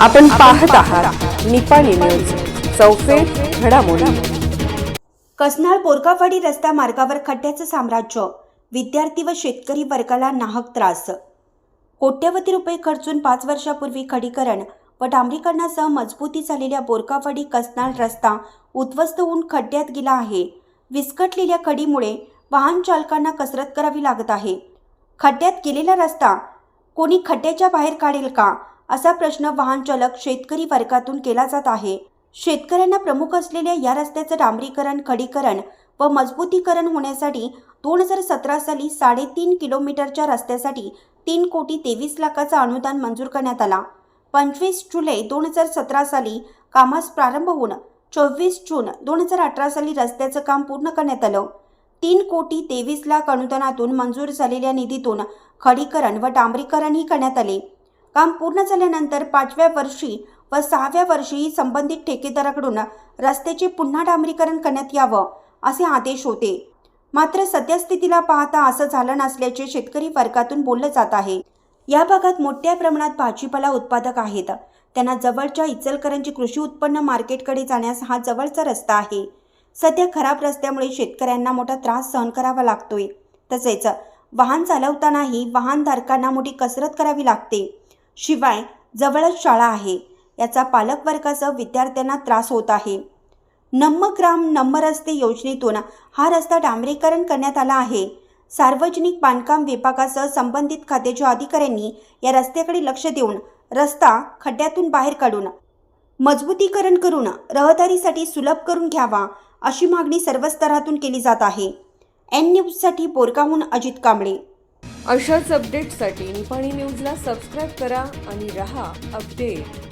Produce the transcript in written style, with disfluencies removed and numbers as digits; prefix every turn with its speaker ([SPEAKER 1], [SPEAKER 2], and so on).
[SPEAKER 1] आपण पाहत आहात निपाणी न्यूज, चौफेर घडामोडी।
[SPEAKER 2] कसनाळ बोरगाववाडी रस्ता मार्गावर खड्ड्याचं साम्राज्य, विद्यार्थी व शेतकरी वर्गाला नाहक त्रास। कोट्यवधी रुपये खर्चून 5 वर्षापूर्वी खडीकरण व डांबरीकरणासह मजबूती झालेल्या बोरगाववाडी कसनाळ रस्ता उद्ध्वस्त होऊन खड्ड्यात गेला आहे। विस्कटलेल्या खडीमुळे वाहन चालकांना कसरत करावी लागत आहे। खड्ड्यात गेलेला रस्ता कोणी खड्ड्याच्या बाहेर काढेल का, असा प्रश्न वाहन चालक शेतकरी वर्गातून केला जात आहे। शेतकऱ्यांना प्रमुख असलेल्या या रस्त्याचं डांबरीकरण, खडीकरण व मजबूतीकरण होण्यासाठी 2017 साली 3.5 किलोमीटरच्या रस्त्यासाठी 3,23,00,000चं अनुदान मंजूर करण्यात आला। 25 जुलै 2017 साली कामास प्रारंभ होऊन 24 जून 2018 साली रस्त्याचं काम पूर्ण करण्यात आलं। 3,23,00,000 अनुदानातून मंजूर झालेल्या निधीतून खडीकरण व डांबरीकरणही करण्यात आले। काम पूर्ण झाल्यानंतर 5व्या वर्षी व 6व्या वर्षी संबंधित ठेकेदाराकडून रस्त्याचे पुन्हा डांबरीकरण करण्यात यावं असे आदेश होते। मात्र सद्यस्थितीला पाहता असं झालं नसल्याचे शेतकरी वर्गातून बोललं जात आहे। या भागात मोठ्या प्रमाणात भाजीपाला उत्पादक आहेत। त्यांना जवळच्या इचलकरंजी कृषी उत्पन्न मार्केटकडे जाण्यास हा जवळचा रस्ता आहे। सध्या खराब रस्त्यामुळे शेतकऱ्यांना मोठा त्रास सहन करावा लागतोय। तसेच वाहन चालवतानाही वाहनधारकांना मोठी कसरत करावी लागते। शिवाय जवळच शाळा आहे, याचा पालक वर्गासह विद्यार्थ्यांना त्रास होत आहे। नम्म ग्राम नम्म रस्ते योजनेतून हा रस्ता डांबरीकरण करण्यात आला आहे। सार्वजनिक बांधकाम विभागासह संबंधित खात्याच्या अधिकाऱ्यांनी या रस्त्याकडे लक्ष देऊन रस्ता खड्ड्यातून बाहेर काढून मजबूतीकरण करून रहदारीसाठी सुलभ करून घ्यावा, अशी मागणी सर्व स्तरातून केली जात आहे। एन न्यूजसाठी बोरगावहून अजित कांबळे।
[SPEAKER 1] अशाच अपडेट्ससाठी निपाणी न्यूजला सबस्क्राईब करा आणि रहा अपडेट।